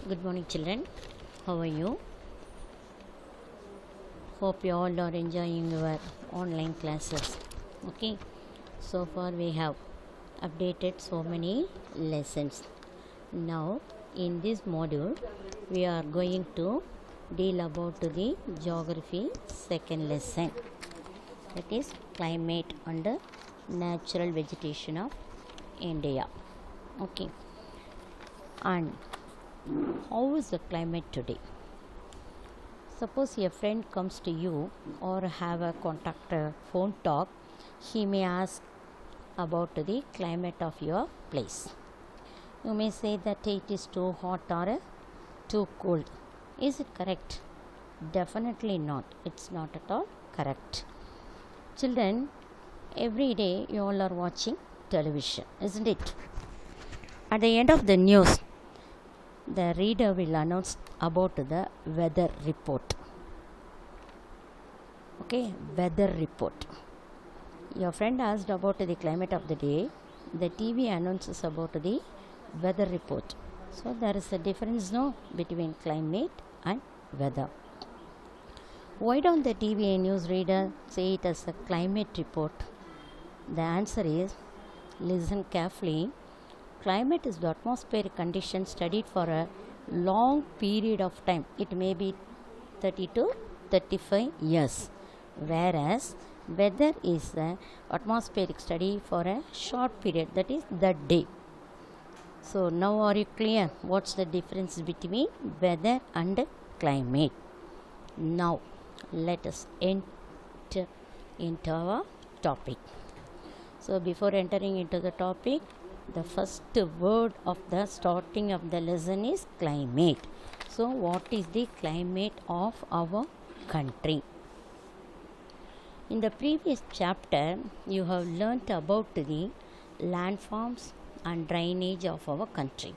Good morning, children. How are you? Hope you all are enjoying your online classes. Okay, so far we have updated so many lessons. Now, in this module, we are going to deal about the geography second lesson, that is climate and natural vegetation of India. Okay, and how is the climate today? Suppose a friend comes to you or have a contact phone talk, he may ask about the climate of your place. You may say that it is too hot or too cold. Is it correct? Definitely not. It's not at all correct. Children, every day you all are watching television, isn't it? At the end of the news, the reader will announce about the weather report. Okay, weather report. Your friend asked about the climate of the day. The TV announces about the weather report. So there is a difference, no, between climate and weather. Why don't the TV and news reader say it as a climate report? The answer is, listen carefully. Climate is the atmospheric condition studied for a long period of time. It may be 30 to 35 years. Whereas weather is the atmospheric study for a short period, that is the day. So now are you clear? What's the difference between weather and climate? Now let us enter into our topic. So before entering into the topic, the first word of the starting of the lesson is climate. So what is the climate of our country? In the previous chapter, you have learnt about the landforms and drainage of our country,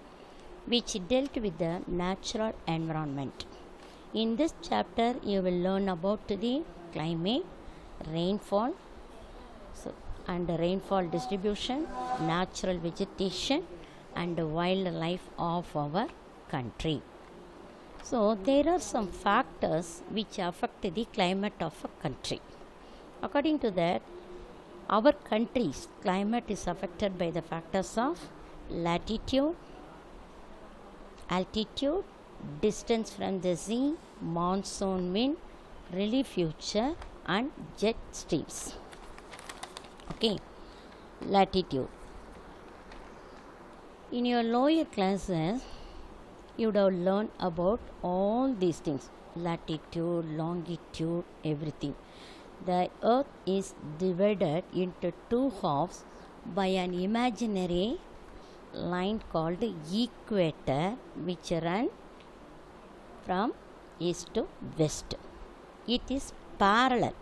which dealt with the natural environment. In this chapter, you will learn about the climate, rainfall, and rainfall distribution, natural vegetation and wildlife of our country. So there are some factors which affect the climate of a country. According to that, our country's climate is affected by the factors of latitude, altitude, distance from the sea, monsoon wind, relief feature and jet streams. Okay, latitude. In your lower classes, you would have learned about all these things: latitude, longitude, everything. The earth is divided into two halves by an imaginary line called equator, which runs from east to west. It is parallel.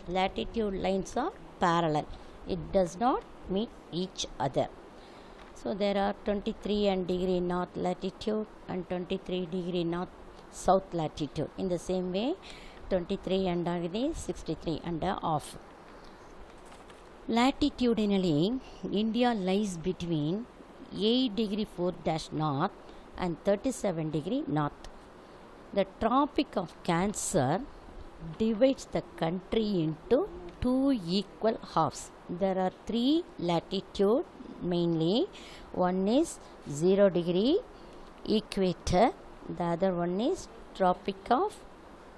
Latitude lines are parallel. It does not meet each other. So there are 23 and degree north latitude and 23 degree north south latitude. In the same way, 23 and degree 63 and a half. Latitudinally, India lies between 8 degree 4 dash north and 37 degree north. The Tropic of Cancer divides the country into two equal halves. There are three latitude mainly. One is 0 degree equator, the other one is Tropic of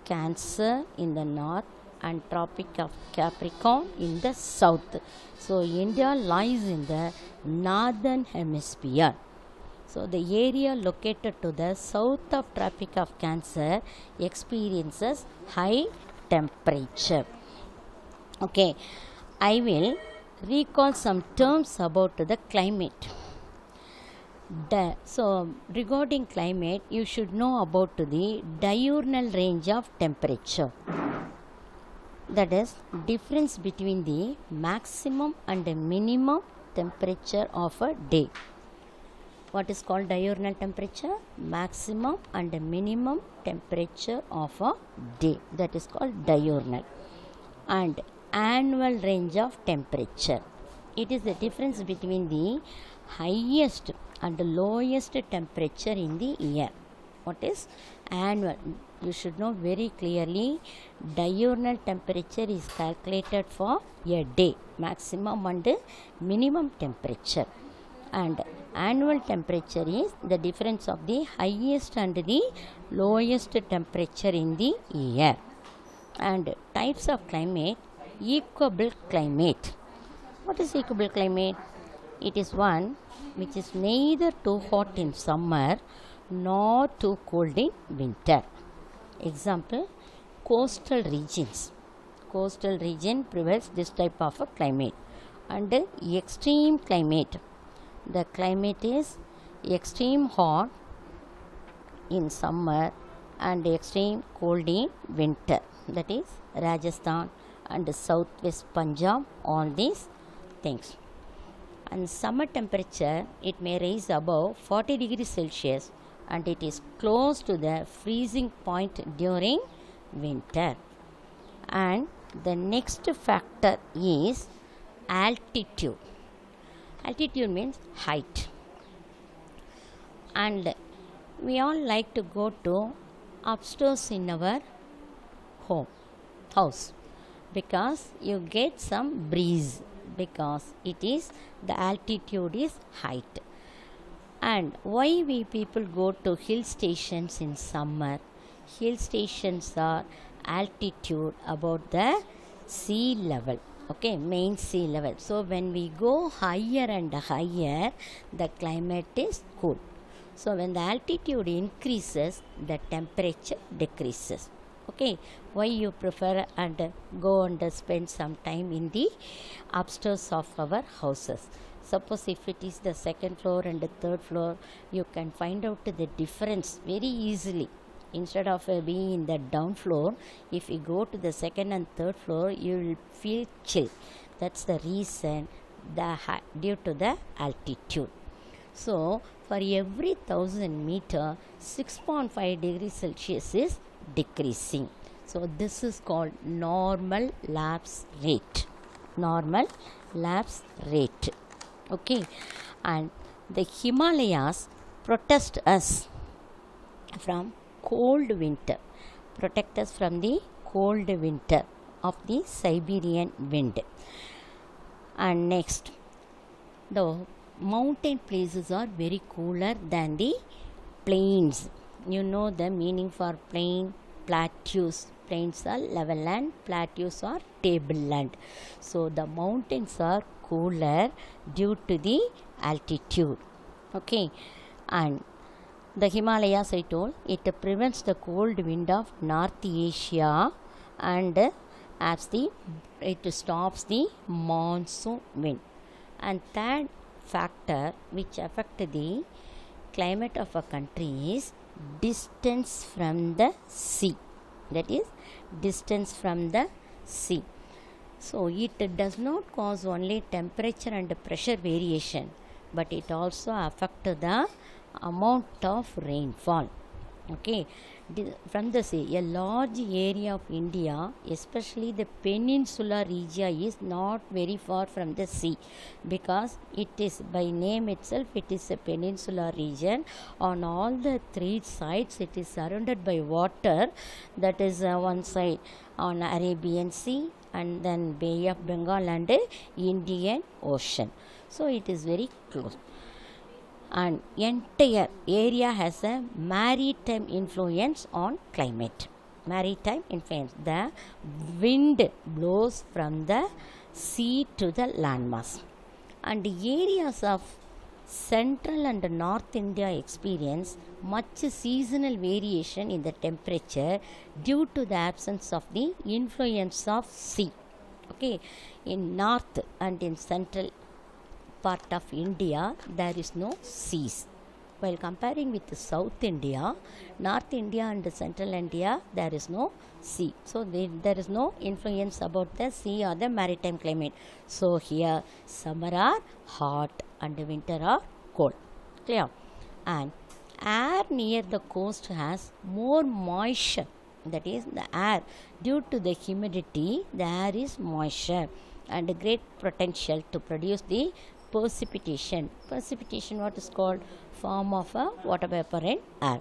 Cancer in the north and Tropic of Capricorn in the south. So India lies in the northern hemisphere. So the area located to the south of Tropic of Cancer experiences high temperature. Okay, I will recall some terms about the climate. So regarding climate, you should know about the diurnal range of temperature. That is, difference between the maximum and the minimum temperature of a day. What is called diurnal temperature? Maximum and minimum temperature of a day. That is called diurnal. And annual range of temperature. It is the difference between the highest and lowest temperature in the year. What is annual? You should know very clearly. Diurnal temperature is calculated for a day, maximum and minimum temperature, and annual temperature is the difference of the highest and the lowest temperature in the year. And types of climate: equable climate. What is equable climate? It is one which is neither too hot in summer nor too cold in winter. Example, coastal regions. Coastal region prevails this type of a climate. And extreme climate. The climate is extreme hot in summer and extreme cold in winter. That is Rajasthan and southwest Punjab, all these things. And summer temperature, it may rise above 40 degrees Celsius and it is close to the freezing point during winter. And the next factor is altitude. Altitude means height. And we all like to go to upstairs in our house because you get some breeze, because it is the altitude is height. And why we people go to hill stations in summer? Hill stations are altitude about the sea level, okay, main sea level. So when we go higher and higher, the climate is cool. So when the altitude increases, the temperature decreases. Okay, why you prefer and go and spend some time in the upstairs of our houses? Suppose if it is the second floor and the third floor, you can find out the difference very easily. Instead of being in the down floor, if you go to the second and third floor, you will feel chill. That's the reason, due to the altitude. So for every 1000 meter, 6.5 degrees Celsius is decreasing. So this is called normal lapse rate. Normal lapse rate. Okay, and the Himalayas protect us from cold winter. Protect us from the cold winter of the Siberian wind. And next, the mountain places are very cooler than the plains. You know the meaning for plain: plateaus. Plains are level land, plateaus are tableland. So the mountains are cooler due to the altitude. Okay, and the Himalayas, I told, it prevents the cold wind of North Asia, and it stops the monsoon wind. And third factor which affect the climate of a country is distance from the sea. That is distance from the sea. So it does not cause only temperature and pressure variation, but it also affect the amount of rainfall. Okay, from the sea, a large area of India, especially the peninsular region, is not very far from the sea, because it is by name itself, it is a peninsular region. On all the three sides, it is surrounded by water. That is one side on Arabian Sea, and then Bay of Bengal and Indian Ocean. So it is very close. And entire area has a maritime influence on climate. Maritime influence. The wind blows from the sea to the landmass. And the areas of central and north India experience much seasonal variation in the temperature due to the absence of the influence of sea. Okay, in north and in central part of India, there is no seas. While comparing with South India, North India and Central India, there is no sea. So there is no influence about the sea or the maritime climate. So here summer are hot and winter are cold. Clear? And air near the coast has more moisture. That is, the air, due to the humidity, the air is moisture and great potential to produce the precipitation. Precipitation, what is called? Form of a water vapor in air.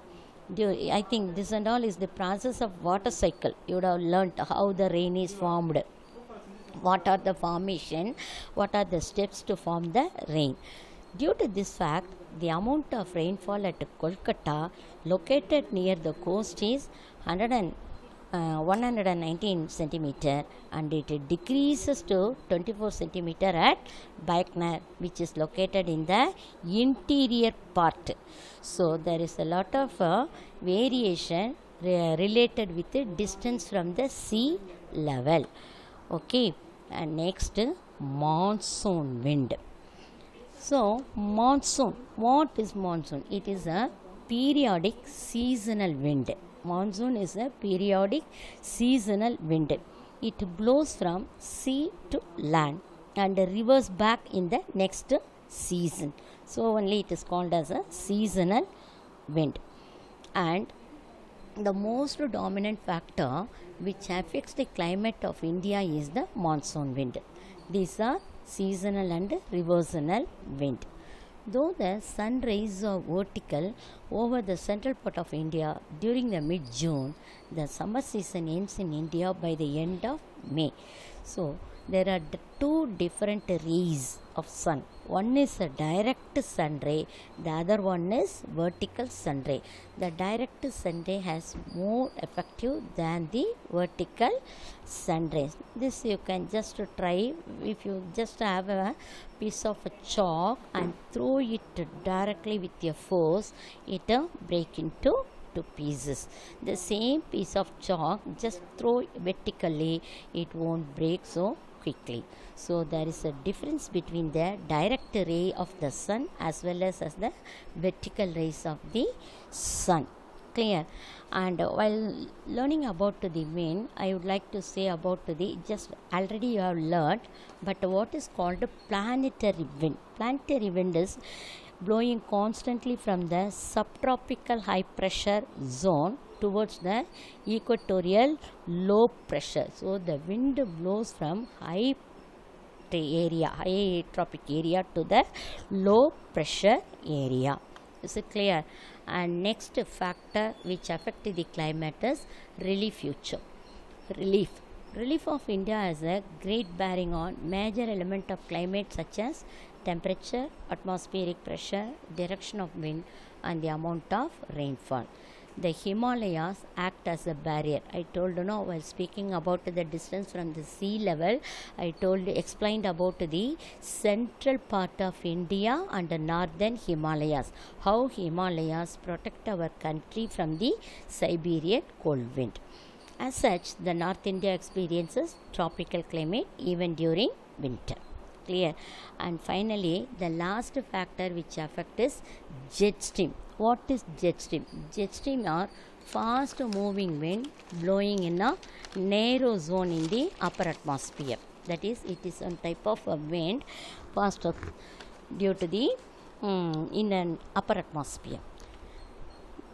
I think this and all is the process of water cycle. You would have learnt how the rain is formed, what are the formation, what are the steps to form the rain. Due to this fact, the amount of rainfall at Kolkata, located near the coast, is 119 centimeter, and it decreases to 24 centimeter at Baiknar, which is located in the interior part. So there is a lot of variation related with the distance from the sea level. Okay, and next, monsoon wind. So monsoon, what is monsoon? It is a periodic seasonal wind. Monsoon is a periodic seasonal wind. It blows from sea to land and reverses back in the next season. So only it is called as a seasonal wind. And the most dominant factor which affects the climate of India is the monsoon wind. These are seasonal and reversional wind. Though the sun rays are vertical over the central part of India during the mid-June, the summer season ends in India by the end of May. So there are two different rays of sun. One is a direct sun ray, the other one is vertical sun ray. The direct sun ray has more effective than the vertical sun rays. This you can just try. If you just have a piece of chalk and throw it directly with your force, it break into two pieces. The same piece of chalk, just throw vertically, it won't break so quickly. So there is a difference between the direct ray of the sun as well as the vertical rays of the sun. Clear? And while learning about the wind, I would like to say about the, just already you have learned, but what is called planetary wind. Planetary wind is blowing constantly from the subtropical high pressure zone towards the equatorial low pressure. So the wind blows from high tropic area to the low pressure area. Is it clear? And next factor which affect the climate is relief future. Relief of India has a great bearing on major element of climate such as temperature, atmospheric pressure, direction of wind, and the amount of rainfall. The Himalayas act as a barrier. I told while speaking about the distance from the sea level, I explained about the central part of India and the northern Himalayas. How Himalayas protect our country from the Siberian cold wind. As such, the North India experiences tropical climate even during winter. Clear? And finally, the last factor which affects is jet stream. What is jet stream? Jet stream are fast moving wind blowing in a narrow zone in the upper atmosphere. That is, it is a type of a wind passed up due to the in an upper atmosphere.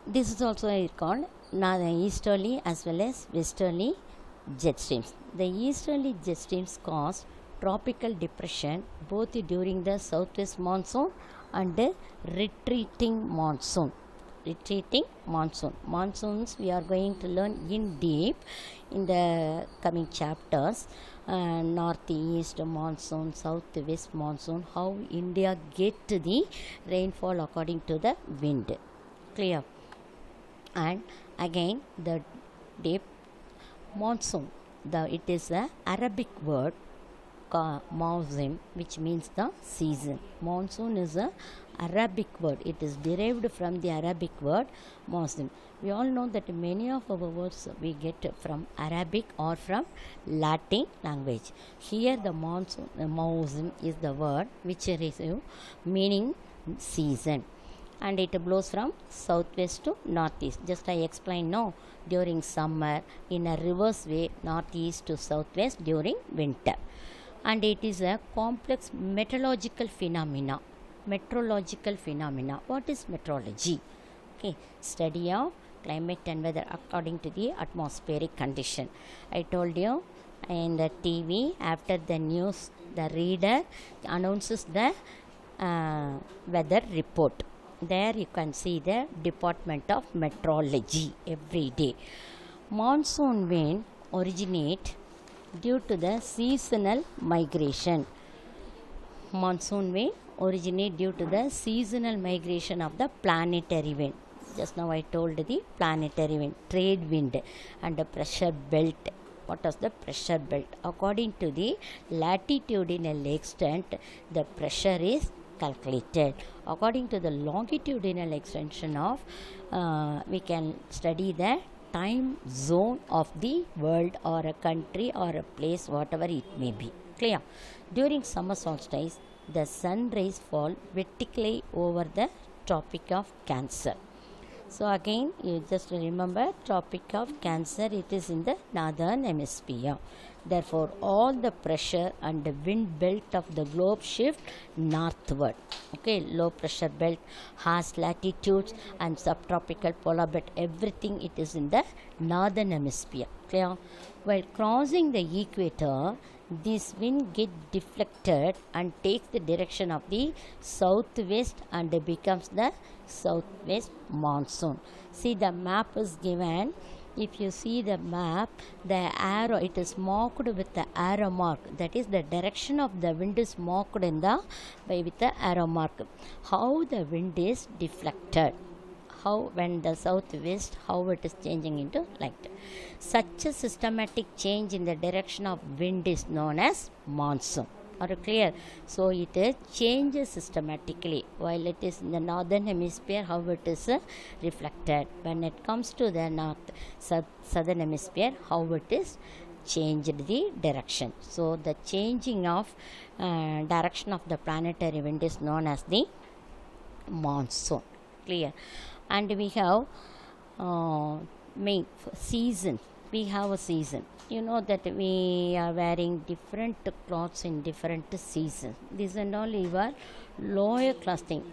This is also called easterly as well as westerly jet streams. The easterly jet streams cause tropical depression both during the southwest monsoon and retreating monsoon. Monsoons we are going to learn in deep in the coming chapters. Northeast monsoon, southwest monsoon, how India get the rainfall according to the wind. Clear? And again the deep monsoon, it is a Arabic word mausim, which means the season. Monsoon is a Arabic word. It is derived from the Arabic word mausim. We all know that many of our words we get from Arabic or from Latin language. Here the mausim is the word which is meaning season, and it blows from southwest to northeast. Just I explained during summer, in a reverse way, northeast to southwest during winter. And it is a complex meteorological phenomena. What is meteorology? Okay, study of climate and weather according to the atmospheric condition. I told you in the TV, after the news, the reader announces the weather report. There you can see the Department of Meteorology every day. Monsoon wind originate due to the seasonal migration. Monsoon wind originate due to the seasonal migration of the planetary wind. Just now I told the planetary wind, trade wind, and the pressure belt. What is the pressure belt? According to the latitudinal extent, the pressure is calculated. According to the longitudinal extension of, we can study the time zone of the world or a country or a place, whatever it may be. Clear? During summer solstice, the sun rays fall vertically over the Tropic of Cancer. So again, you just remember Tropic of Cancer, it is in the northern hemisphere. Therefore, all the pressure and the wind belt of the globe shift northward. Okay, low pressure belt has latitudes and subtropical polar belt. Everything it is in the northern hemisphere. Clear? While crossing the equator, this wind get deflected and takes the direction of the southwest and becomes the southwest monsoon. See, the map is given. If you see the map, the arrow, it is marked with the arrow mark. That is, the direction of the wind is marked with the arrow mark. How the wind is deflected. How when the southwest, how it is changing into like that. Such a systematic change in the direction of wind is known as monsoon. Are you clear? So it changes systematically. While it is in the northern hemisphere, how it is reflected. When it comes to the southern hemisphere, how it is changed the direction. So the changing of direction of the planetary wind is known as the monsoon. Clear? And we have season. We have a season. You know that we are wearing different clothes in different seasons. This and all your lower class thing.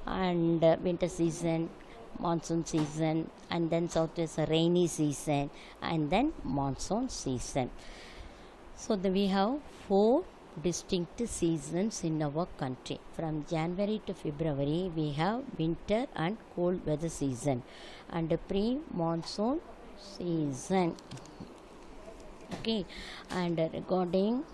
And winter season, monsoon season, and then southwest rainy season, and then monsoon season. So we have 4 distinct seasons in our country. From January to February, we have winter and cold weather season and pre-monsoon season. Okay, and regarding